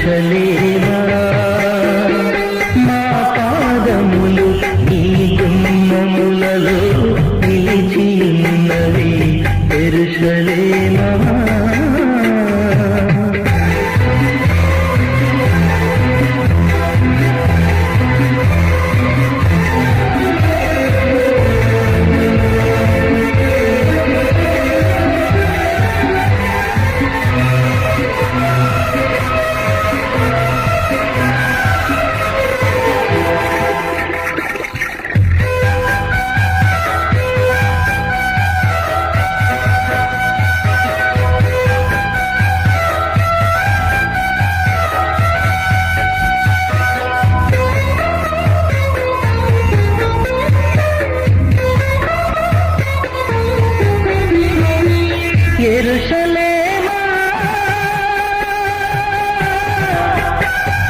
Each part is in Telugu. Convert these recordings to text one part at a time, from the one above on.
ఎరుషలేమా మా పాదములు నీ గుమ్మములలో నిలిచియున్నవి ఎరుషలేమా ఎరుషలేమా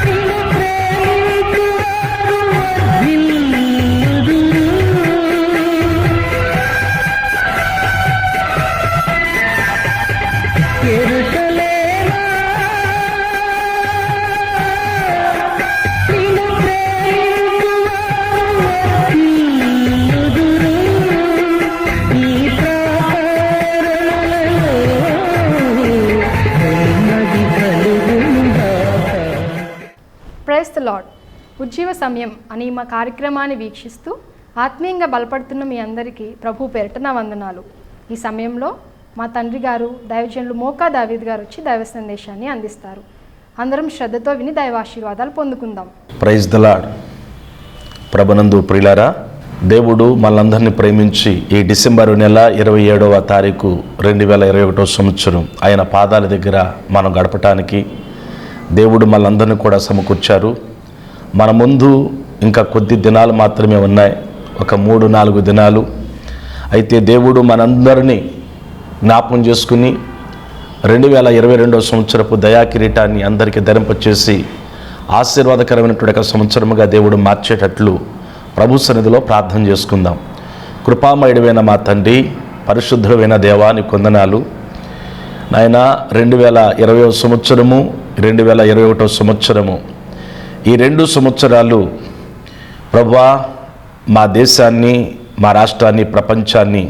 నిన్ను ప్రేమించువారు వర్ధిల్లుదురు. ఎరుషలేమా నిన్ను ప్రేమించువారు వర్ధిల్లుదురు. ఈ ప్రైజ్ ది లార్డ్. ఉజ్జీవ సమయం అని మా కార్యక్రమాన్ని వీక్షిస్తూ ఆత్మీయంగా బలపడుతున్న మీ అందరికీ ప్రభు పేరిట నా వందనాలు. ఈ సమయంలో మా తండ్రి గారు దైవజనులు మోకా దావీద్ గారు వచ్చి దైవ సందేశాన్ని అందిస్తారు. అందరం శ్రద్ధతో విని దైవాశీర్వాదాలు పొందుకుందాం. Praise the Lord. ప్రభునందు ప్రియులారా, దేవుడు మనందరినీ ప్రేమించి ఈ డిసెంబర్ నెల 27వ తారీఖు 2021 సంవత్సరం ఆయన పాదాల దగ్గర మనం గడపటానికి దేవుడు మనందరినీ కూడా సమకూర్చారు. మన ముందు ఇంకా కొద్ది దినాలు మాత్రమే ఉన్నాయి, ఒక 3-4 దినాలు. అయితే దేవుడు మనందరినీ జ్ఞాపకం చేసుకుని 2022వ సంవత్సరపు దయా కిరీటాన్ని అందరికీ ధరింపచేసి ఆశీర్వాదకరమైనటువంటి సంవత్సరముగా దేవుడు మార్చేటట్లు ప్రభు సన్నిధిలో ప్రార్థన చేసుకుందాం. కృపామయుడైన మా తండ్రి, పరిశుద్ధుడైన దేవా, నీ వందనాలు నాయన. 2020వ సంవత్సరము 2021వ సంవత్సరము, ఈ 2 సంవత్సరాలు ప్రభువా మా దేశాన్ని, మా రాష్ట్రాన్ని, ప్రపంచాన్ని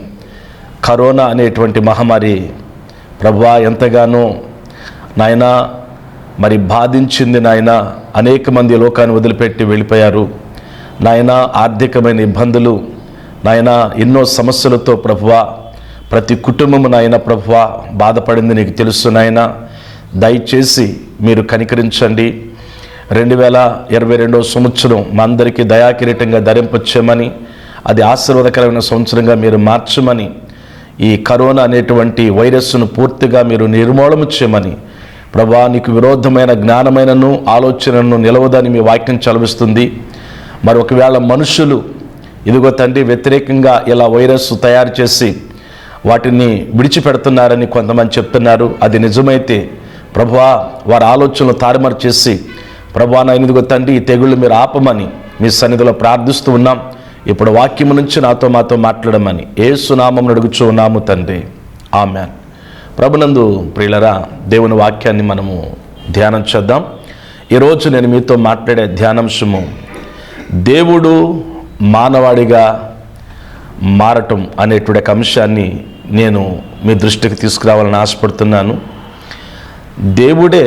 కరోనా అనేటువంటి మహమ్మారి ప్రభువా ఎంతగానో నాయన మరి బాధించింది నాయన. అనేక మంది లోకాన్ని వదిలిపెట్టి వెళ్ళిపోయారు నాయన. ఆర్థికమైన ఇబ్బందులు నాయన, ఎన్నో సమస్యలతో ప్రభువా ప్రతి కుటుంబము నాయన ప్రభువా బాధపడింది నీకు తెలుసు నాయన. దయచేసి మీరు కనికరించండి. 2022వ సంవత్సరం మా అందరికీ దయాకిరీటంగా ధరింపచేయమని, అది ఆశీర్వాదకరమైన సంవత్సరంగా మీరు మార్చమని, ఈ కరోనా అనేటువంటి వైరస్ను పూర్తిగా మీరు నిర్మూలన చేయమని ప్రభువా, నీకు విరోధమైన జ్ఞానమైనను ఆలోచనను నిలవదని మీ వాక్యం చలవిస్తుంది. మరి ఒకవేళ మనుషులు ఇదిగో తండ్రి వ్యతిరేకంగా ఇలా వైరస్ తయారు చేసి వాటిని విడిచిపెడుతున్నారని కొంతమంది చెప్తున్నారు. అది నిజమైతే ప్రభువా వారి ఆలోచనలు తారుమారు చేసి ప్రభువా నాయన ఇదిగో తండ్రి ఈ తెగుళ్ళు మీరు ఆపమని మీ సన్నిధిలో ప్రార్థిస్తూ ఉన్నాం. ఇప్పుడు వాక్యము నుంచి మాతో మాట్లాడమని యేసు నామమున అడుగుచూ ఉన్నాము తండ్రి, ఆమేన్. ప్రభునందు ప్రియులరా, దేవుని వాక్యాన్ని మనము ధ్యానం చేద్దాం. ఈరోజు నేను మీతో మాట్లాడే ధ్యానాంశము దేవుడు మానవాడిగా మారటం అనేటువంటి అంశాన్ని నేను మీ దృష్టికి తీసుకురావాలని ఆశపడుతున్నాను. దేవుడే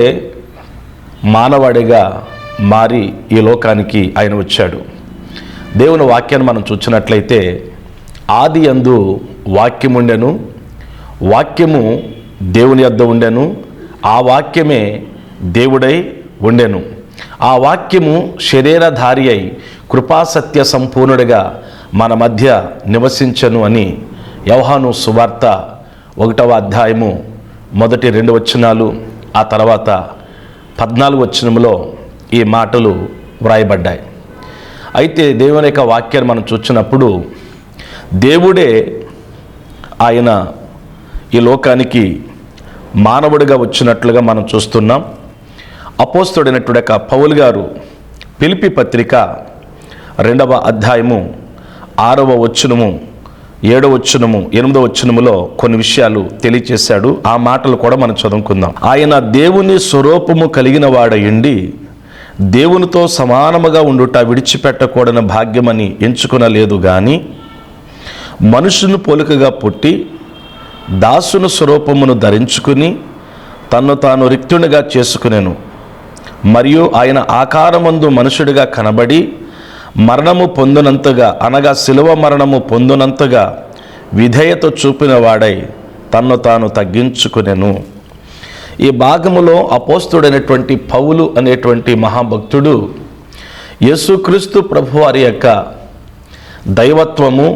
మానవాడిగా మారి ఈ లోకానికి ఆయన వచ్చాడు. దేవుని వాక్యాన్ని మనం చూసినట్లయితే ఆది యందు వాక్యము ఉండెను, వాక్యము దేవుని యొద్ద ఉండెను, ఆ వాక్యమే దేవుడై ఉండెను. ఆ వాక్యము శరీరధారి అయి కృపాసత్య సంపూర్ణుడిగా మన మధ్య నివసించను అని యోహాను సువార్త 1వ అధ్యాయము మొదటి 2 వచనాలు, ఆ తర్వాత 14 వచనంలో ఈ మాటలు వ్రాయబడ్డాయి. అయితే దేవుని యొక్క వాక్యాన్ని మనం చూసినప్పుడు దేవుడే ఆయన ఈ లోకానికి మానవుడిగా వచ్చినట్లుగా మనం చూస్తున్నాం. అపోస్తలుడైనటువంటి పౌలు గారు ఫిలిప్పీ పత్రిక 2వ అధ్యాయము 6వ వచనము 8వ వచనము 8వ వచనములో కొన్ని విషయాలు తెలియచేశాడు. ఆ మాటలు కూడా మనం చదువుకుందాం. ఆయన దేవుని స్వరూపము కలిగిన వాడయుండి దేవునితో సమానముగా ఉండుట విడిచిపెట్టకూడని భాగ్యమని ఎంచుకొనలేదు గాని మనుషుని పోలికగా పుట్టి దాసుని స్వరూపమును ధరించుకుని తన్ను తాను రిక్తునిగా చేసుకునేను. మరియు ఆయన ఆకారమందు మనుషుడిగా కనబడి మరణము పొందినంతగా, అనగా శిలువ మరణము పొందినంతగా విధేయత చూపిన వాడై తన్ను తాను తగ్గించుకునెను. ఈ భాగములో అపోస్తుడైనటువంటి పౌలు అనేటువంటి మహాభక్తుడు యేసుక్రీస్తు ప్రభువారి యొక్క దైవత్వము,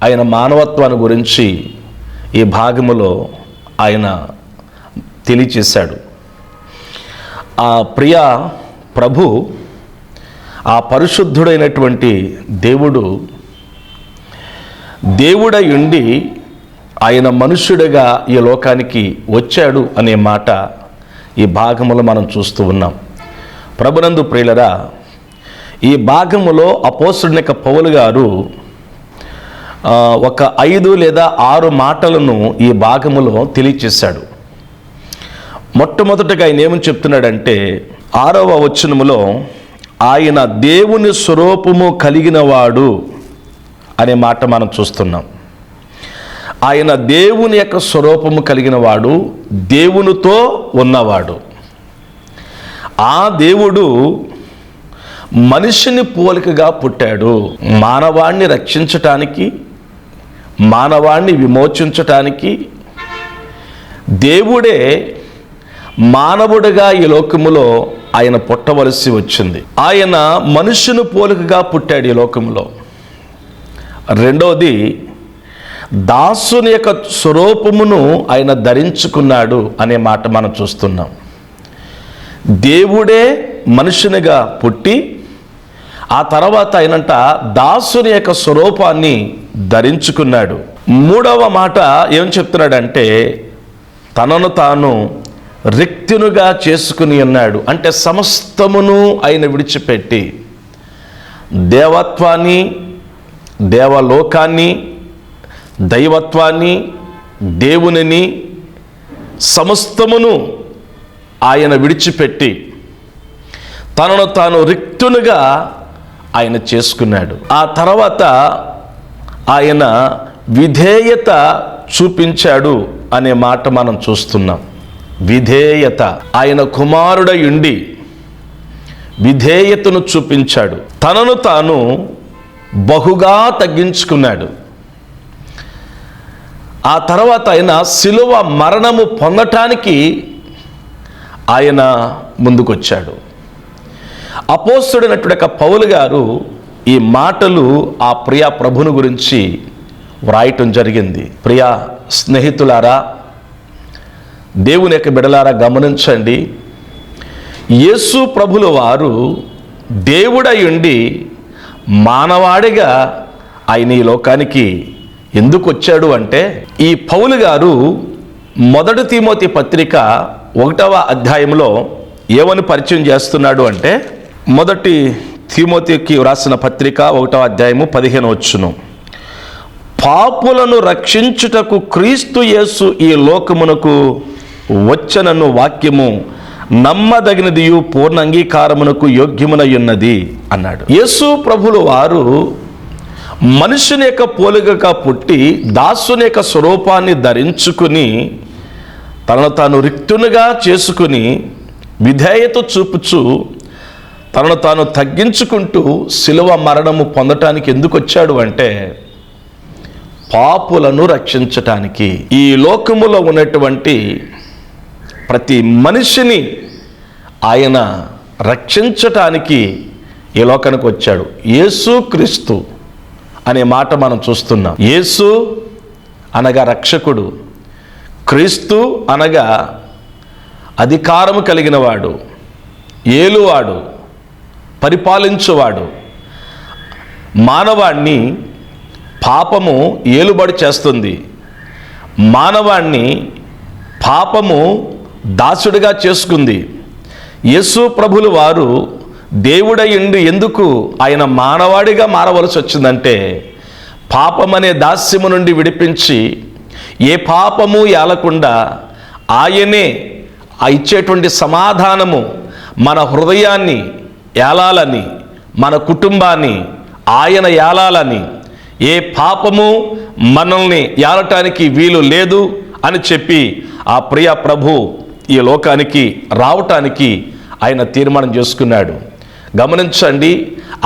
ఆయన మానవత్వాన్ని గురించి ఈ భాగములో ఆయన తెలియచేశాడు. ఆ ప్రియ ప్రభు, ఆ పరిశుద్ధుడైనటువంటి దేవుడై ఉండి ఆయన మనుష్యుడిగా ఈ లోకానికి వచ్చాడు అనే మాట ఈ భాగములో మనం చూస్తూ ఉన్నాం. ప్రభునందు ప్రియులరా, ఈ భాగములో అపోస్తుడైన పౌలు గారు ఒక 5 లేదా 6 మాటలను ఈ భాగములో తెలియచేశాడు. మొట్టమొదటిగా ఆయన ఏమని చెప్తున్నాడంటే 6వ వచనములో ఆయన దేవుని స్వరూపము కలిగిన వాడు అనే మాట మనం చూస్తున్నాం. ఆయన దేవుని యొక్క స్వరూపము కలిగిన వాడు, దేవునితో ఉన్నవాడు. ఆ దేవుడు మనిషిని పోలికగా పుట్టాడు. మానవాణ్ణి రక్షించటానికి, మానవాణ్ణి విమోచించటానికి దేవుడే మానవుడిగా ఈ లోకములో ఆయన పుట్టవలసి వచ్చింది. ఆయన మనుషుని పోలికగా పుట్టాడు ఈ లోకంలో. రెండోది, దాసుని యొక్క స్వరూపమును ఆయన ధరించుకున్నాడు అనే మాట మనం చూస్తున్నాం. దేవుడే మనుషునిగా పుట్టి ఆ తర్వాత ఆయనంట దాసుని యొక్క స్వరూపాన్ని ధరించుకున్నాడు. మూడవ మాట ఏం చెప్తున్నాడంటే తనను తాను రిక్తునుగా చేసుకుని ఉన్నాడు. అంటే సమస్తమును ఆయన విడిచిపెట్టి దేవత్వాన్ని, దేవలోకాన్ని, దైవత్వాన్ని, దేవునిని సమస్తమును ఆయన విడిచిపెట్టి తనను తాను రిక్తునుగా ఆయన చేసుకున్నాడు. ఆ తర్వాత ఆయన విధేయత చూపించాడు అనే మాట మనం చూస్తున్నాం. విధేయత, ఆయన కుమారుడై ఉండి విధేయతను చూపించాడు. తనను తాను బహుగా తగ్గించుకున్నాడు. ఆ తర్వాత ఆయన శిలువ మరణము పొందటానికి ఆయన ముందుకొచ్చాడు. అపోస్తుడైనటువంటి పౌలు గారు ఈ మాటలు ఆ ప్రియ ప్రభుని గురించి వ్రాయటం జరిగింది. ప్రియ స్నేహితులారా, దేవుని యొక్క బిడలారా గమనించండి. యేసు ప్రభుల వారు దేవుడై ఉండి మానవాడిగా ఆయన ఈ లోకానికి ఎందుకు వచ్చాడు అంటే, ఈ పౌలు గారు 1 తిమోతి పత్రిక 1వ అధ్యాయంలో ఏమని పరిచయం చేస్తున్నాడు అంటే, 1 తిమోతికి వ్రాసిన పత్రిక 1వ అధ్యాయము 15వ వచనం, పాపులను రక్షించుటకు క్రీస్తు యేసు ఈ లోకమునకు వచ్చనను వాక్యము నమ్మదగినదియు పూర్ణ అంగీకారమునకు యోగ్యమునై ఉన్నది అన్నాడు. యేసు ప్రభుల వారు మనుషుని యొక్క పోలికగా పుట్టి దాసుని యొక్క స్వరూపాన్ని ధరించుకుని తనను తాను రిక్తునిగా చేసుకుని విధేయత చూపుచు తనను తాను తగ్గించుకుంటూ శిలువ మరణము పొందటానికి ఎందుకు వచ్చాడు అంటే, పాపులను రక్షించటానికి. ఈ లోకములో ఉన్నటువంటి ప్రతి మనిషిని ఆయన రక్షించటానికి ఈ లోకానికి వచ్చాడు. యేసు క్రీస్తు అనే మాట మనం చూస్తున్నాం. యేసు అనగా రక్షకుడు, క్రీస్తు అనగా అధికారము కలిగిన వాడు, ఏలువాడు, పరిపాలించువాడు. మానవాణ్ణి పాపము ఏలుబడి చేస్తుంది. మానవాణ్ణి పాపము దాసుడిగా చేసుకుంది. యేసు ప్రభులు వారు దేవుడై ఉండి ఎందుకు ఆయన మానవాడిగా మారవలసి వచ్చిందంటే, పాపమనే దాస్యము నుండి విడిపించి ఏ పాపము ఏలకుండా ఆయనే ఆ ఇచ్చేటువంటి సమాధానము మన హృదయాన్ని ఏలాలని, మన కుటుంబాన్ని ఆయన ఏలాలని, ఏ పాపము మనల్ని ఏలటానికి వీలు లేదు అని చెప్పి ఆ ప్రియ ప్రభు ఈ లోకానికి రావటానికి ఆయన తీర్మానం చేసుకున్నాడు. గమనించండి,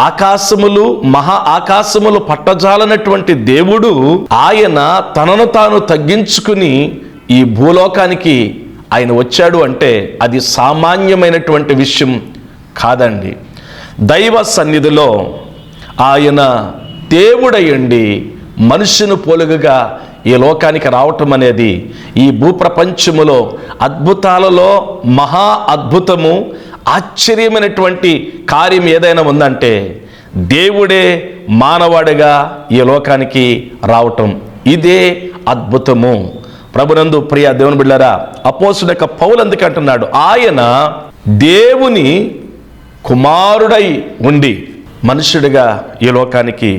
ఆకాశములు మహా ఆకాశములు పట్టజాలనటువంటి దేవుడు ఆయన తనను తాను తగ్గించుకుని ఈ భూలోకానికి ఆయన వచ్చాడు అంటే అది సామాన్యమైనటువంటి విషయం కాదండి. దైవ సన్నిధిలో ఆయన దేవుడయ్యుండి మనుష్యుని పోలుగుగా ఈ లోకానికి రావటం అనేది ఈ భూప్రపంచములో అద్భుతాలలో మహా అద్భుతము, ఆశ్చర్యమైనటువంటి కార్యం ఏదైనా ఉందంటే దేవుడే మానవాడిగా ఈ లోకానికి రావటం, ఇదే అద్భుతము. ప్రభునందు ప్రియ దేవుని బిడ్డలారా, అపోస్తుడైన పౌలు అందుకే అంటున్నాడు, ఆయన దేవుని కుమారుడై ఉండి మనుష్యుడిగా ఈ లోకానికి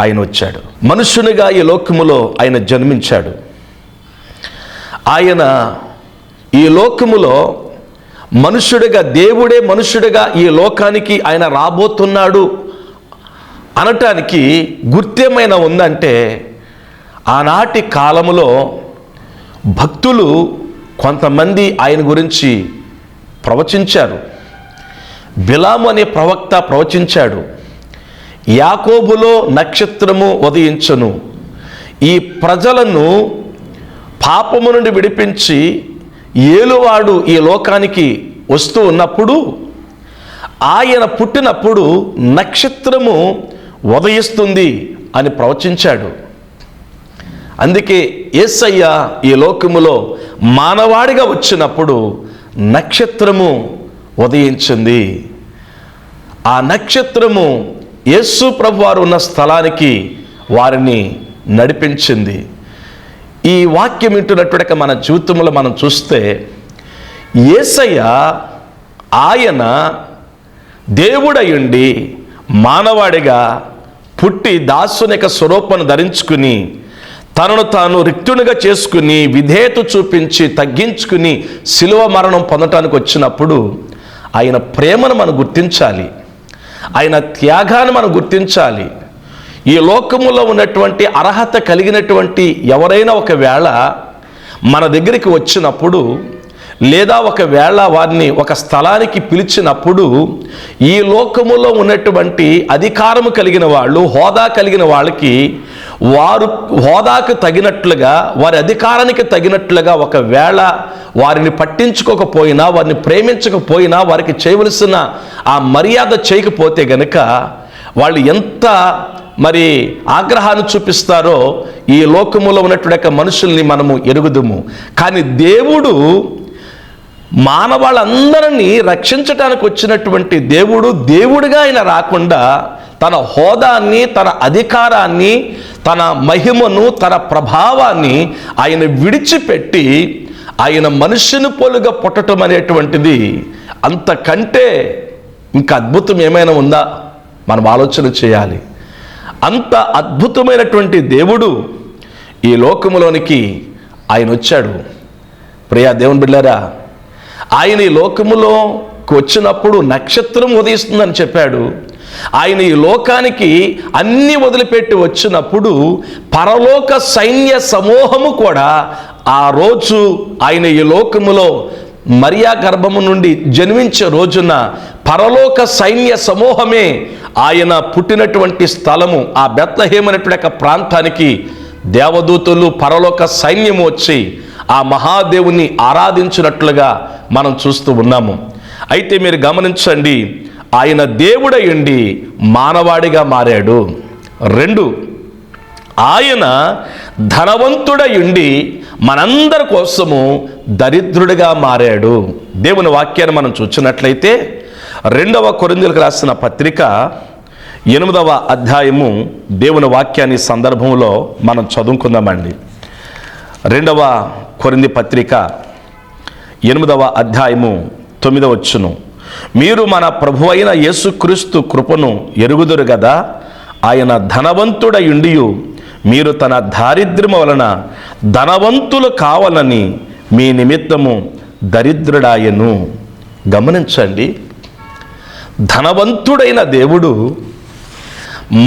ఆయన వచ్చాడు. మనుష్యునిగా ఈ లోకములో ఆయన జన్మించాడు. ఆయన ఈ లోకములో మనుష్యుడిగా, దేవుడే మనుష్యుడిగా ఈ లోకానికి ఆయన రాబోతున్నాడు అనటానికి గుర్తేమైనా ఉందంటే, ఆనాటి కాలములో భక్తులు కొంతమంది ఆయన గురించి ప్రవచించారు. బిలాము అనే ప్రవక్త ప్రవచించాడు, యాకోబులో నక్షత్రము ఉదయించును, ఈ ప్రజలను పాపము నుండి విడిపించి ఏలువాడు ఈ లోకానికి వస్తూ ఉన్నప్పుడు, ఆయన పుట్టినప్పుడు నక్షత్రము ఉదయిస్తుంది అని ప్రవచించాడు. అందుకే యేసయ్య ఈ లోకములో మానవాడిగా వచ్చినప్పుడు నక్షత్రము ఉదయించింది. ఆ నక్షత్రము యేసు ప్రభువారు ఉన్న స్థలానికి వారిని నడిపించింది. ఈ వాక్యం వింటున్నట్టుగా మన జీవితంలో మనం చూస్తే యేసయ్య ఆయన దేవుడయుండి మానవాడిగా పుట్టి దాసుని యొక్క స్వరూపాన్ని ధరించుకుని తనను తాను రిక్తునిగా చేసుకుని విధేయత చూపించి తగ్గించుకుని శిలువ మరణం పొందటానికి వచ్చినప్పుడు ఆయన ప్రేమను మనం గుర్తించాలి, ఆయన త్యాగాన్ని మనం గుర్తించాలి. ఈ లోకములో ఉన్నటువంటి అర్హత కలిగినటువంటి ఎవరైనా ఒకవేళ మన దగ్గరికి వచ్చినప్పుడు, లేదా ఒకవేళ వారిని ఒక స్థలానికి పిలిచినప్పుడు, ఈ లోకములో ఉన్నటువంటి అధికారము కలిగిన వాళ్ళు, హోదా కలిగిన వాళ్ళకి వారు హోదాకు తగినట్లుగా, వారి అధికారానికి తగినట్లుగా ఒకవేళ వారిని పట్టించుకోకపోయినా, వారిని ప్రేమించకపోయినా, వారికి చేయవలసిన ఆ మర్యాద చేయకపోతే గనుక వాళ్ళు ఎంత మరి ఆగ్రహాన్ని చూపిస్తారో ఈ లోకములో ఉన్నటువంటి మనుషుల్ని మనము ఎరుగుదుము. కానీ దేవుడు మానవాళ్ళందరినీ రక్షించటానికి వచ్చినటువంటి దేవుడు, దేవుడిగా ఆయన రాకుండా తన హోదాన్ని, తన అధికారాన్ని, తన మహిమను, తన ప్రభావాన్ని ఆయన విడిచిపెట్టి ఆయన మనుష్యుని పోలుగా పుట్టడం అనేటువంటిది అంతకంటే ఇంకా అద్భుతం ఏమైనా ఉందా మనం ఆలోచన చేయాలి. అంత అద్భుతమైనటువంటి దేవుడు ఈ లోకములోనికి ఆయన వచ్చాడు. ప్రియా దేవుని బిడ్డలారా, ఆయన ఈ లోకములోకి వచ్చినప్పుడు నక్షత్రం ఉదయిస్తుందని చెప్పాడు. ఆయన ఈ లోకానికి అన్ని వదిలిపెట్టి వచ్చినప్పుడు పరలోక సైన్య సమూహము కూడా ఆ రోజు ఆయన ఈ లోకములో మరియా గర్భము నుండి జన్మించే రోజున పరలోక సైన్య సమూహమే ఆయన పుట్టినటువంటి స్థలము, ఆ బెత్లెహేము అనేటువంటి ప్రాంతానికి దేవదూతలు, పరలోక సైన్యము వచ్చి ఆ మహాదేవుని ఆరాధించినట్లుగా మనం చూస్తూ ఉన్నాము. అయితే మీరు గమనించండి, ఆయన దేవుడయుండి మానవాడిగా మారాడు. 2, ఆయన ధనవంతుడయుండి మనందరి కోసము దరిద్రుడిగా మారాడు. దేవుని వాక్యాన్ని మనం చూసినట్లయితే 2వ కొరింథీయులకు రాసిన పత్రిక 8వ అధ్యాయము దేవుని వాక్యాన్ని సందర్భంలో మనం చదువుకుందామండి. 2వ కొరింథీ పత్రిక 8వ అధ్యాయము 9వ వచనం, మీరు మన ప్రభువైన యేసుక్రీస్తు కృపను ఎరుగుదురు కదా, ఆయన ధనవంతుడయుండియు మీరు తన దారిద్ర్యము వలన ధనవంతులు కావాలని మీ నిమిత్తము దరిద్రుడాయను. గమనించండి, ధనవంతుడైన దేవుడు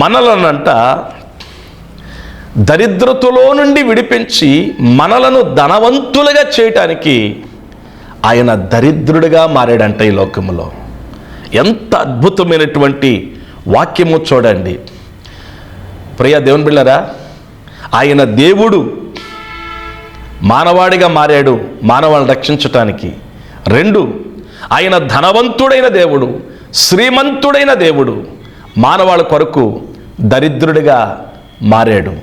మనలనంట దరిద్రతలో నుండి విడిపించి మనలను ధనవంతులుగా చేయటానికి ఆయన దరిద్రుడిగా మారాడంట ఈ లోకములో. ఎంత అద్భుతమైనటువంటి వాక్యము చూడండి. ప్రియ దేవుని బిళ్ళరా, ఆయన దేవుడు మానవాడిగా మారాడు మానవాళ్ళని రక్షించటానికి. 2, ఆయన ధనవంతుడైన దేవుడు, శ్రీమంతుడైన దేవుడు మానవాళి కొరకు దరిద్రుడిగా మారాడు.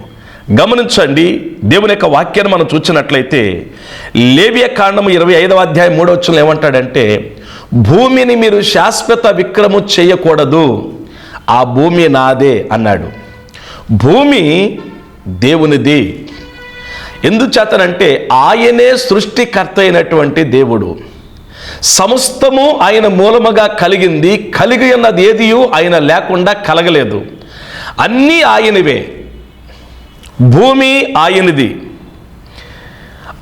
గమనించండి, దేవుని యొక్క వాక్యాన్ని మనం చూసినట్లయితే లేవియ కాండము 25వ అధ్యాయం 3వ వచనంలో ఏమంటాడంటే, భూమిని మీరు శాశ్వత విక్రము చేయకూడదు, ఆ భూమి నాదే అన్నాడు. భూమి దేవునిది. ఎందుచేతనంటే ఆయనే సృష్టికర్త అయినటువంటి దేవుడు. సమస్తము ఆయన మూలముగా కలిగింది. కలిగి ఉన్నది ఏదియు ఆయన లేకుండా కలగలేదు. అన్నీ ఆయనవే. భూమి ఆయనది.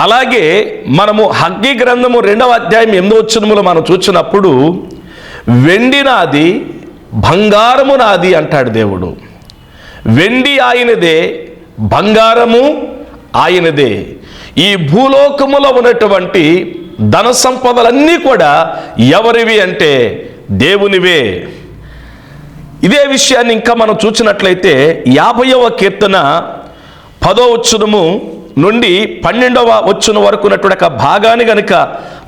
అలాగే మనము హగ్గీ గ్రంథము 2వ అధ్యాయం 8వ వచనములో మనం చూసినప్పుడు వెండి నాది, బంగారము నాది అంటాడు దేవుడు. వెండి ఆయనదే, బంగారము ఆయనదే. ఈ భూలోకములో ఉన్నటువంటి ధన సంపదలన్నీ కూడా ఎవరివి అంటే దేవునివే. ఇదే విషయాన్ని ఇంకా మనం చూసినట్లయితే 50వ కీర్తన 10వ వచనము నుండి 12వ వచనం వరకు ఉన్నటువంటి ఒక భాగాన్ని కనుక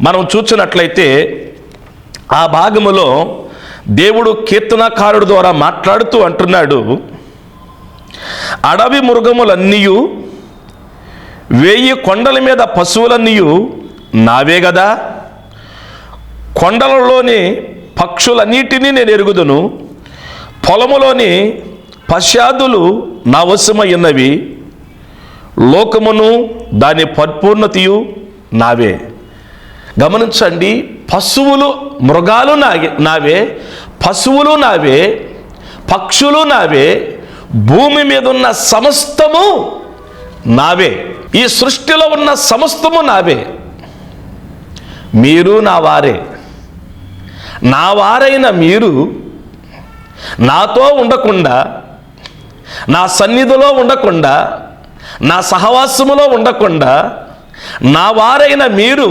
మనం చూసినట్లయితే ఆ భాగములో దేవుడు కీర్తనకారుడు ద్వారా మాట్లాడుతూ అంటున్నాడు, అడవి మృగములన్నీయు 1000 కొండల మీద పశువులన్నీయు నావే గదా, కొండలలోని పక్షులన్నిటినీ నేను ఎరుగుదును, పొలములోని పశ్చాదులు నా వశమయ్యున్నవి, లోకమును దాని పరిపూర్ణతయు నావే. గమనించండి, పశువులు మృగాలు నావే, పశువులు నావే, పక్షులు నావే, భూమి మీద ఉన్న సమస్తము నావే. ఈ సృష్టిలో ఉన్న సమస్తము నావే. మీరు నా వారే. నా వారైన మీరు నాతో ఉండకుండా, నా సన్నిధిలో ఉండకుండా, నా సహవాసములో ఉండకుండా, నా వారైన మీరు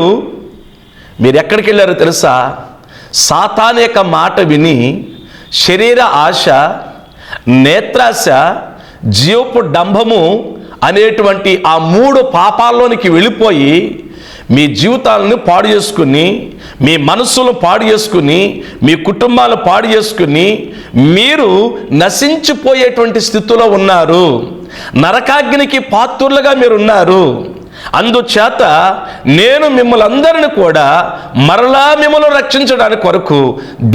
ఎక్కడికి వెళ్ళారో తెలుసా? సాతాను యొక్క మాట విని శరీర ఆశ, నేత్రాశ, జీవపు డంభము అనేటువంటి ఆ 3 పాపాల్లోనికి వెళ్ళిపోయి మీ జీవితాలను పాడు చేసుకుని, మీ మనస్సులను పాడు చేసుకుని, మీ కుటుంబాలను పాడు చేసుకుని మీరు నశించిపోయేటువంటి స్థితిలో ఉన్నారు. నరకాగ్నికి పాత్రులుగా మీరు ఉన్నారు. అందుచేత నేను మిమ్మల్ని అందరిని కూడా మరలా మిమ్మల్ని రక్షించడానికి కొరకు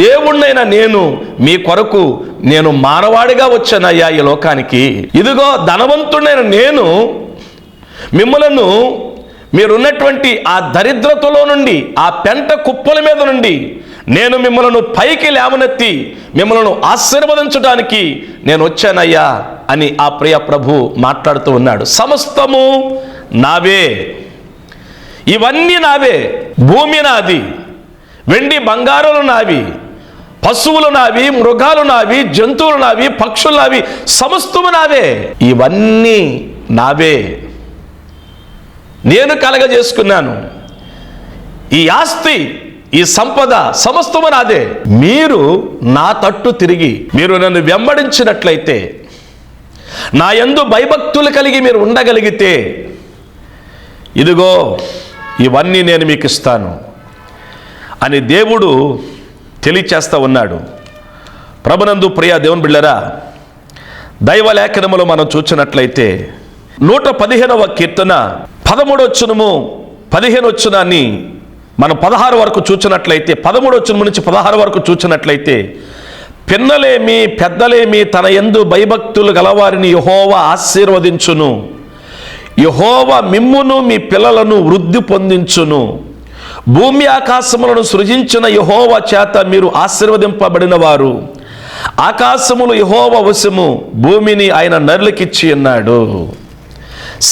దేవుణ్ణైనా నేను మీ కొరకు నేను మానవాడిగా వచ్చానయ్యా ఈ లోకానికి. ఇదిగో ధనవంతుడైన నేను మిమ్మలను మీరున్నటువంటి ఆ దరిద్రతలో నుండి, ఆ పెంట కుప్పల మీద నుండి నేను మిమ్మలను పైకి లేవనెత్తి మిమ్మలను ఆశీర్వదించడానికి నేను వచ్చానయ్యా అని ఆ ప్రియ ప్రభు మాట్లాడుతూ ఉన్నాడు. సమస్తము నావే, ఇవన్నీ నావే. భూమి నాది, వెండి బంగారాలు నావి, పశువులు నావి, మృగాలు నావి, జంతువులు నావి, పక్షులు నావి, సమస్తము నావే. ఇవన్నీ నావే, నేను కలగజేసుకున్నాను. ఈ ఆస్తి, ఈ సంపద సమస్తము నాదే. మీరు నా తట్టు తిరిగి మీరు నన్ను వెంబడించినట్లయితే, నా యందు భయభక్తులు కలిగి మీరు ఉండగలిగితే, ఇదిగో ఇవన్నీ నేను మీకు ఇస్తాను అని దేవుడు తెలియచేస్తూ ఉన్నాడు. ప్రభునందు ప్రియ దేవుని బిళ్ళరా, దైవలేఖనములో మనం చూసినట్లయితే 115వ కీర్తన 13వ వచనము 15వ వచనాన్ని మనం 16 వరకు చూసినట్లయితే, 13వ వచనం నుంచి 16 వరకు చూసినట్లయితే, పిన్నలేమి పెద్దలేమి తన యందు భయభక్తులు గలవారిని యెహోవా ఆశీర్వదించును, యెహోవా మిమ్మును మీ పిల్లలను వృద్ధి పొందించును, భూమి ఆకాశములను సృజించిన యెహోవా చేత మీరు ఆశీర్వదింపబడిన వారు, ఆకాశములు యెహోవా వశము, భూమిని ఆయన నరులకిచ్చి ఉన్నాడు.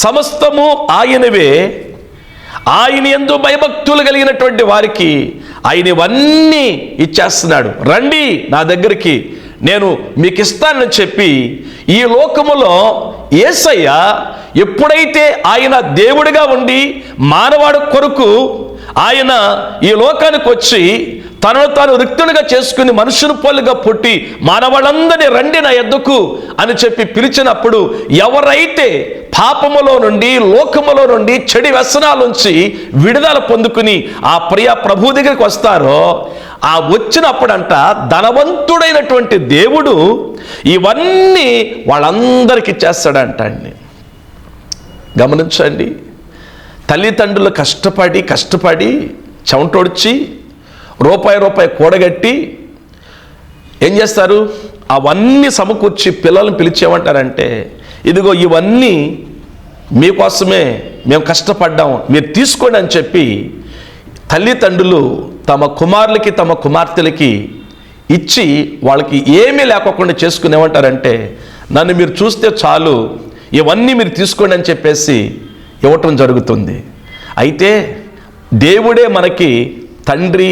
సమస్తము ఆయనవే. ఆయన యందు భయభక్తులు కలిగినటువంటి వారికి ఆయన ఇవన్నీ ఇచ్చేస్తున్నాడు. రండి నా దగ్గరికి, నేను మీకు ఇస్తానని చెప్పి ఈ లోకములో యేసయ్య ఎప్పుడైతే ఆయన దేవుడిగా ఉండి మానవాడు కొరకు ఆయన ఈ లోకానికి వచ్చి తనను తాను రిక్తునిగా చేసుకుని మనుషుని పోలుగా పుట్టి మానవాళ్ళందరినీ రండి నా యొద్దకు అని చెప్పి పిలిచినప్పుడు ఎవరైతే పాపములో నుండి లోకములో నుండి చెడు వ్యసనాల నుంచి విడుదల పొందుకుని ఆ ప్రియ ప్రభు దగ్గరికి వస్తారో ఆ వచ్చినప్పుడంట ధనవంతుడైనటువంటి దేవుడు ఇవన్నీ వాళ్ళందరికీ ఇచ్చేస్తాడంట అండి. గమనించండి, తల్లిదండ్రులు కష్టపడి చెమటొడిచి రూపాయి కూడగట్టి ఏం చేస్తారు, అవన్నీ సమకూర్చి పిల్లల్ని పిలిచేమంటారంటే, ఇదిగో ఇవన్నీ మీకోసమే మేము కష్టపడ్డాం, మీరు తీసుకోండి అని చెప్పి తల్లిదండ్రులు తమ కుమారులకి తమ కుమార్తెలకి ఇచ్చి వాళ్ళకి ఏమీ లేకోకుండా చేసుకునేమంటారంటే, నన్ను మీరు చూస్తే చాలు, ఇవన్నీ మీరు తీసుకోండి అని చెప్పేసి ఇవ్వటం జరుగుతుంది. అయితే దేవుడే మనకి తండ్రి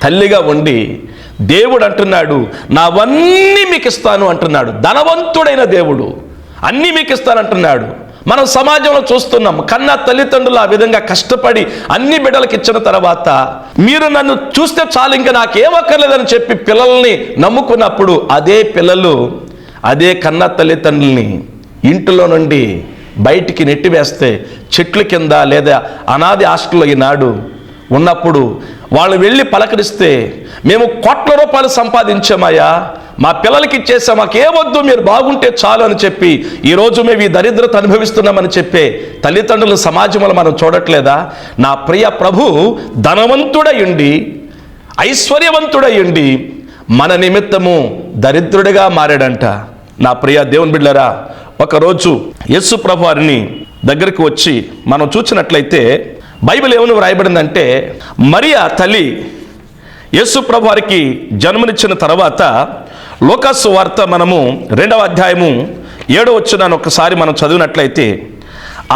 తల్లిగా ఉండి దేవుడు అంటున్నాడు, నావన్నీ మీకు ఇస్తాను అంటున్నాడు. ధనవంతుడైన దేవుడు అన్నీ మీకు ఇస్తానంటున్నాడు. మనం సమాజంలో చూస్తున్నాం, కన్నా తల్లిదండ్రులు ఆ విధంగా కష్టపడి అన్ని బిడ్డలకు ఇచ్చిన తర్వాత మీరు నన్ను చూస్తే చాలు, ఇంకా నాకేమక్కర్లేదని చెప్పి పిల్లల్ని నమ్ముకున్నప్పుడు అదే పిల్లలు అదే కన్నా తల్లిదండ్రుల్ని ఇంటిలో నుండి బయటికి నెట్టివేస్తే చెట్ల కింద లేదా అనాథి హాస్టల్లో ఈనాడు ఉన్నప్పుడు వాళ్ళు వెళ్ళి పలకరిస్తే, మేము కోట్ల రూపాయలు సంపాదించామయ్యా, మా పిల్లలకి ఇచ్చేసా, మాకేవద్దు, మీరు బాగుంటే చాలు అని చెప్పి ఈరోజు మేము ఈ దరిద్రత అనుభవిస్తున్నామని చెప్పే తల్లిదండ్రుల సమాజంలో మనం చూడట్లేదా? నా ప్రియ ప్రభు ధనవంతుడయుండి ఐశ్వర్యవంతుడయుండి మన నిమిత్తము దరిద్రుడిగా మారాడంట. నా ప్రియ దేవుని బిడ్డలారా, ఒకరోజు యేసు ప్రభు వారిని దగ్గరికి వచ్చి మనం చూసినట్లయితే బైబిల్ ఏమని వ్రాయబడిందంటే, మరియా తల్లి యేసు ప్రభు వారికి జన్మనిచ్చిన తర్వాత లూకాసు వార్త మనము 2వ అధ్యాయము 7వ వచనాన్ని ఒకసారి మనం చదివినట్లయితే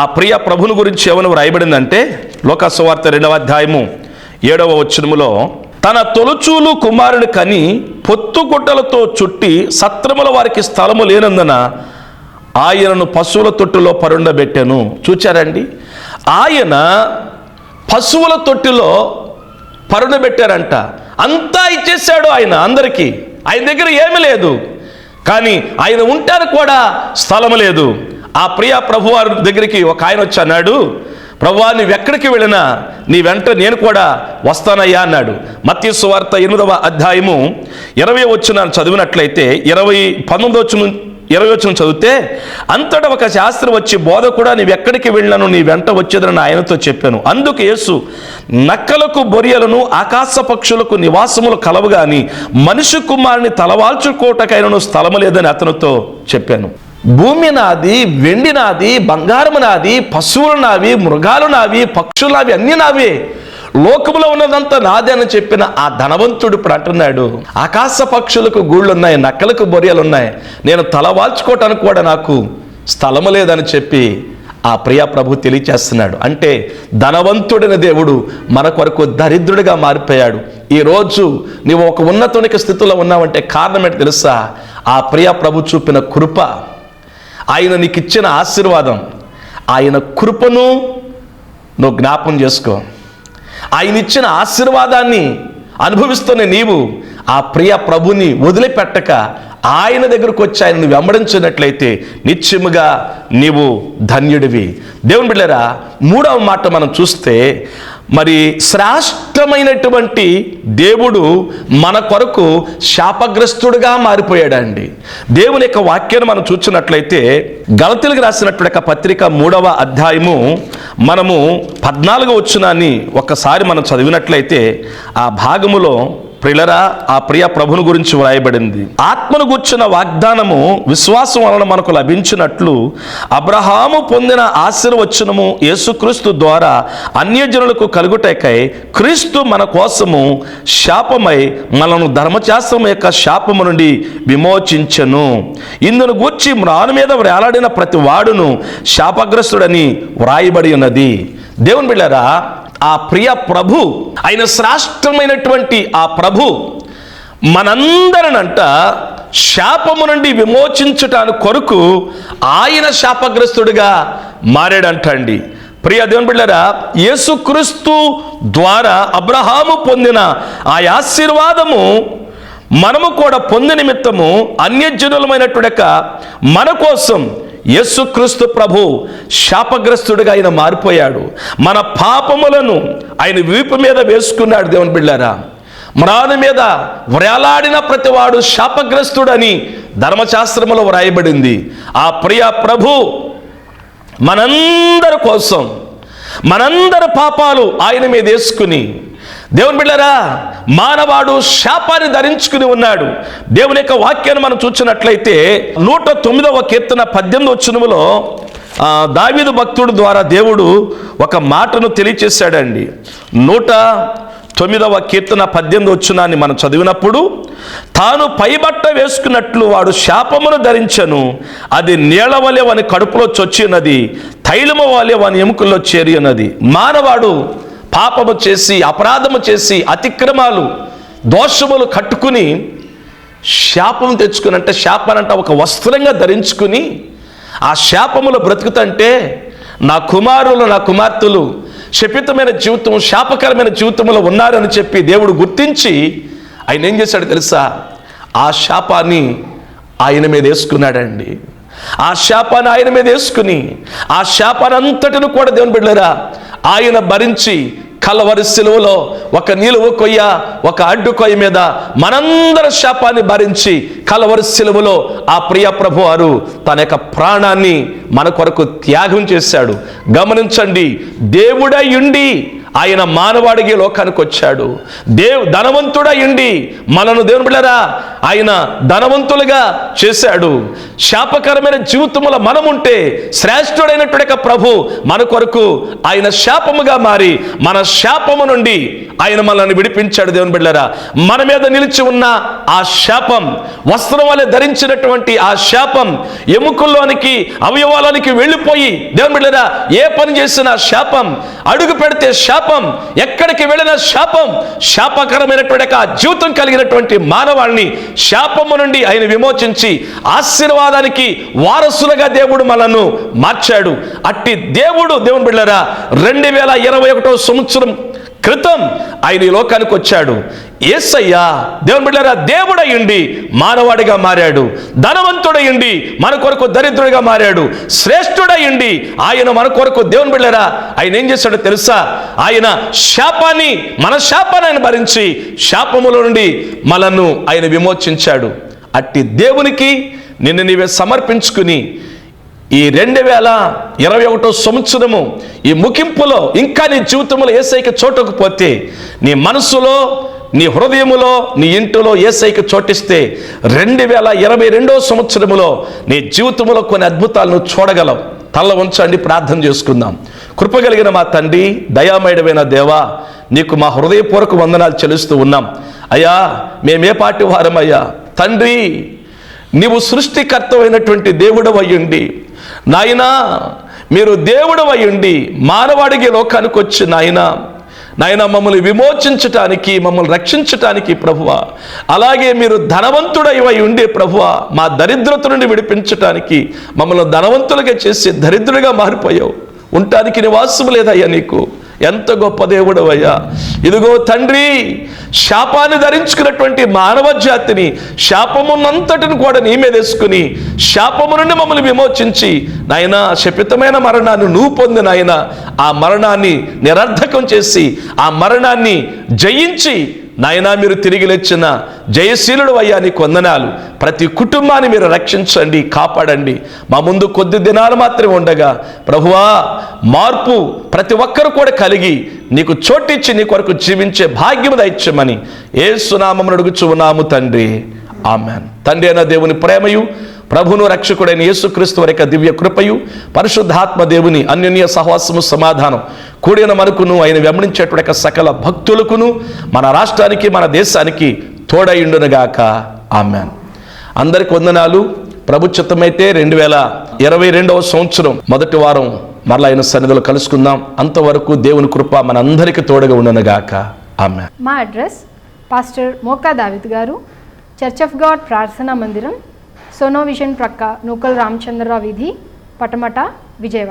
ఆ ప్రియ ప్రభుని గురించి ఏమని వ్రాయబడిందంటే, లూకాసు వార్త 2వ అధ్యాయము 7వ వచనములో, తన తొలుచూలు కుమారుని కని పొత్తుగుడ్డలతో చుట్టి సత్రముల వారికి స్థలము లేనందున ఆయనను పశువుల తొట్టులో పరుండబెట్టాను. చూచారండి, ఆయన పశువుల తొట్టిలో పరుండబెట్టారంట. అంతా ఇచ్చేసాడు ఆయన అందరికీ, ఆయన దగ్గర ఏమీ లేదు, కానీ ఆయన ఉండటానికి కూడా స్థలం లేదు. ఆ ప్రియ ప్రభువారి దగ్గరికి ఒక ఆయన వచ్చి అన్నాడు, ప్రభువా, నువ్వెక్కడికి వెళ్ళినా నీ వెంట నేను కూడా వస్తానయ్యా అన్నాడు. మత్తయి సువార్త 8వ అధ్యాయము 20వ వచనాన్ని చదివినట్లయితే 19వ వచనం చదివితే, అంతటా ఒక శాస్త్రి వచ్చి, బోధకుడా, నీవెక్కడికి వెళ్ళాను, నీ వెంట వచ్చేదని ఆయనతో చెప్పాను. అందుకు యేసు, నక్కలకు బొరియలను ఆకాశ పక్షులకు నివాసములు కలవు గాని మనిషి కుమారుని తలవాల్చుకోటకైనను స్థలము లేదని అతనితో చెప్పాను. భూమి నాది, వెండి నాది, బంగారము నాది, పశువులు నావి, మృగాలు నావి, పక్షులు నావి, అన్నీ నావే, లోకములో ఉన్నదంతా నాదే అని చెప్పిన ఆ ధనవంతుడు ఇప్పుడు అంటున్నాడు, ఆకాశ పక్షులకు గూళ్ళున్నాయి, నక్కలకు బొరియలున్నాయి, నేను తలవాల్చుకోవటానికి కూడా నాకు స్థలము లేదని చెప్పి ఆ ప్రియ ప్రభు తెలియచేస్తున్నాడు. అంటే ధనవంతుడైన దేవుడు మన కొరకు దరిద్రుడిగా మారిపోయాడు. ఈరోజు నీవు ఒక ఉన్నతునికి స్థితిలో ఉన్నావంటే కారణం ఏంటి తెలుసా? ఆ ప్రియ ప్రభు చూపిన కృప, ఆయన నీకు ఇచ్చిన ఆశీర్వాదం, ఆయన కృపను నువ్వు జ్ఞాపం చేసుకో. ఆయన ఇచ్చిన ఆశీర్వాదాన్ని అనుభవిస్తున్న నీవు ఆ ప్రియ ప్రభుని వదిలిపెట్టక ఆయన దగ్గరకు వచ్చి ఆయనను వెంబడించినట్లయితే నిశ్చయముగా నీవు ధన్యుడివి. దేవుని బిడ్డలారా, 3వ మాట మనం చూస్తే, మరి శ్రేష్టమైనటువంటి దేవుడు మన కొరకు శాపగ్రస్తుడుగా మారిపోయాడండి. దేవుని యొక్క వాక్యాన్ని మనం చూసినట్లయితే గలతీయులకు రాసినటువంటి పత్రిక 3వ అధ్యాయము మనము 14వ వచనాన్ని ఒక్కసారి మనం చదివినట్లయితే ఆ భాగములో ప్రియులరా, ఆ ప్రియ ప్రభుని గురించి వ్రాయబడింది. ఆత్మను గూర్చిన వాగ్దానము విశ్వాసం వలన మనకు లభించినట్లు అబ్రహాము పొందిన ఆశీర్వచనము యేసుక్రీస్తు ద్వారా అన్యజనులకు కలుగుటకై క్రీస్తు మన కోసము శాపమై మనను ధర్మశాస్త్రం యొక్క శాపము నుండి విమోచించెను. ఇందును గూర్చి మ్రాను మీద వేలాడిన ప్రతి వాడును శాపగ్రస్తుడని వ్రాయబడి ఉన్నది. దేవుని బిడ్డలారా, ఆ ప్రియ ప్రభు, ఆయన శ్రేష్టమైనటువంటి ఆ ప్రభు మనందరినంట శాపము నుండి విమోచించటానికి కొరకు ఆయన శాపగ్రస్తుడిగా మారాడంటండి. ప్రియ దేవుని బిడ్డలారా, యేసుక్రీస్తు ద్వారా అబ్రహాము పొందిన ఆ ఆశీర్వాదము మనము కూడా పొంది నిమిత్తము అన్యజనులమైనటువంటి మన కోసం యేసుక్రీస్తు ప్రభు శాపగ్రస్తుడిగా ఆయన మారిపోయాడు. మన పాపములను ఆయన వీపు మీద వేసుకున్నాడు. దేవుని బిడ్డలారా, మ్రాను మీద వ్రేలాడిన ప్రతివాడు శాపగ్రస్తుడని ధర్మశాస్త్రములో వ్రాయబడింది. ఆ ప్రియ ప్రభు మనందరి కోసం మనందరి పాపాలు ఆయన మీద వేసుకుని, దేవుని బిడ్డలారా, మానవాడు శాపాన్ని ధరించుకుని ఉన్నాడు. దేవుని యొక్క వాక్యాన్ని మనం చూసినట్లయితే 109వ కీర్తన 18వ వచనములో దావీదు భక్తుడు ద్వారా దేవుడు ఒక మాటను తెలియచేశాడండి. 109వ కీర్తన 18వ వచనాన్ని మనం చదివినప్పుడు, తాను పైబట్ట వేసుకున్నట్లు వాడు శాపమును ధరించను, అది నీళ్ల వలె వాని కడుపులో చొచ్చినది, తైలము వలె వాని ఎముకల్లో చేరి ఉన్నది. మానవాడు పాపము చేసి, అపరాధము చేసి, అతిక్రమాలు, దోషములు కట్టుకుని శాపం తెచ్చుకుని, అంటే శాపానంట ఒక వస్త్రంగా ధరించుకుని ఆ శాపములు బ్రతుకుతంటే నా కుమారులు, నా కుమార్తెలు శపితమైన జీవితం, శాపకరమైన జీవితంలో ఉన్నారని చెప్పి దేవుడు గుర్తించి ఆయన ఏం చేశాడు తెలుసా? ఆ శాపాన్ని ఆయన మీద వేసుకున్నాడండి. ఆ శాపాన్ని ఆయన మీద వేసుకుని ఆ శాపానంతటిని కూడా దేవుని బిడ్డలారా ఆయన భరించి కలవరి సిలువలో ఒక నిలువు కొయ్య, ఒక అడ్డు కొయ్య మీద మనందరి శాపాన్ని భరించి కలవరి సిలువలో ఆ ప్రియ ప్రభు వారు తన యొక్క ప్రాణాన్ని మన కొరకు త్యాగం చేశాడు. గమనించండి, దేవుడై ఉండి ఆయన మానవాడికి లోకానికి వచ్చాడు. ధనవంతుడై ఉండి మనను దేవుని బిడ్డలారా ఆయన ధనవంతులుగా చేశాడు. శాపకరమైన జీవితంలో మనముంటే శ్రేష్ఠుడైనటువంటి ప్రభు మన కొరకు ఆయన శాపముగా మారి మన శాపము నుండి ఆయన మనల్ని విడిపించాడు. దేవుని బిడ్డలారా, మన మీద నిలిచి ఉన్న ఆ శాపం, వస్త్రం వలె ధరించినటువంటి ఆ శాపం ఎముకల్లోనికి, అవయవాలోనికి వెళ్ళిపోయి, దేవుని బిడ్డలారా ఏ పని చేసినా శాపం, అడుగు పెడితే శాపం, ఎక్కడికి వెళ్ళిన శాపం, శాపకరమైనటువంటి ఆ జీవితం కలిగినటువంటి మానవాళిని శాపము నుండి ఆయన విమోచించి ఆశీర్వాదానికి వారసులుగా దేవుడు మనను మార్చాడు. అట్టి దేవుడు దేవుని బిడ్డలారా 2021వ సంవత్సరం క్రితం ఆయన ఈ లోకానికి వచ్చాడు. యేసయ్య దేవుని బిడ్డలారా దేవుడై ఉండి మానవాడిగా మారాడు. ధనవంతుడై ఉండి మన కొరకు దరిద్రుడిగా మారాడు. శ్రేష్ఠుడై ఉండి ఆయన మన కొరకు దేవుని బిడ్డలారా ఆయన ఏం చేశాడో తెలుసా? ఆయన శాపాన్ని, మన శాపాన్ని ఆయన భరించి శాపముల నుండి మనను ఆయన విమోచించాడు. అట్టి దేవునికి నిన్ను నీవే సమర్పించుకుని ఈ 2021వ సంవత్సరము ఈ ముగింపులో ఇంకా నీ జీవితంలో యేసయ్యకి చోటకపోతే, నీ మనసులో, నీ హృదయములో, నీ ఇంటిలో యేసయ్యకి చోటిస్తే 2022వ సంవత్సరములో నీ జీవితంలో కొన్ని అద్భుతాలను చూడగలవు. తల వంచండి, ప్రార్థన చేసుకుందాం. కృపగలిగిన మా తండ్రి, దయామయుడమైన దేవా, నీకు మా హృదయపూర్వక వందనాలు చెల్లిస్తూ ఉన్నాం. అయ్యా, మేమే పాటి వారమయ్యా. తండ్రి, నీవు సృష్టికర్తమైనటువంటి దేవుడు అయ్యుండి నాయనా, మీరు దేవుడు అయ్యుండి మానవాడికి లోకానికి వచ్చి నాయన మమ్మల్ని విమోచించటానికి, మమ్మల్ని రక్షించటానికి ప్రభువా, అలాగే మీరు ధనవంతుడై ఉండే ప్రభువా మా దరిద్రత నుండి విడిపించటానికి మమ్మల్ని ధనవంతులుగా చేసి దరిద్రుడిగా మారిపోయావు. ఉండటానికి నివాసం లేదయ్యా నీకు. ఎంత గొప్ప దేవుడు అయ్యా. ఇదిగో తండ్రి, శాపాన్ని ధరించుకున్నటువంటి మానవ జాతిని, శాపమునంతటిని కూడా నీ మీద వేసుకుని శాపము నుండి మమ్మల్ని విమోచించి నాయన శపితమైన మరణాన్ని నువ్వు పొంది నాయన ఆ మరణాన్ని నిరర్ధకం చేసి, ఆ మరణాన్ని జయించి నాయనా మీరు తిరిగి లేచిన జయశీలుడు అయ్యా నీకు వందనాలు. ప్రతి కుటుంబాన్ని మీరు రక్షించండి, కాపాడండి. మా ముందు కొద్ది దినాలు మాత్రమే ఉండగా ప్రభువా మార్పు ప్రతి ఒక్కరు కూడా కలిగి నీకు చోటిచ్చి నీ కొరకు జీవించే భాగ్యము దయచేయమని యేసు నామమున అడుగుచున్నాము తండ్రి, ఆమేన్. తండ్రి అయిన దేవుని ప్రేమయు ప్రభును రక్షకుడైన యేసుక్రీస్తు వారి యొక్క దివ్య కృపయు పరిశుద్ధాత్మ దేవుని అన్యోన్య సహవాసము సమాధానం కూడిన మనకును ఆయన వెంబడించేటువంటి సకల భక్తులకును మన రాష్ట్రానికి మన దేశానికి తోడయుండునుగాక, ఆమేన్. అందరికి వందనాలు. ప్రభు చిత్తమైతే 2022వ సంవత్సరం మొదటి వారం మరలా ఆయన సన్నిధిలో కలుసుకుందాం. అంతవరకు దేవుని కృప మనందరికీ తోడుగా ఉండునుగాక, ఆమేన్. మా అడ్రస్ పాస్టర్ మోకా దావిద్ గారు, చర్చ్ ఆఫ్ గాడ్ ప్రార్థనా మందిరం, సోనో విజన్ ప్రక్క, నూకల్ రామచంద్రరావు వీధి, పటమట, విజయవాడ.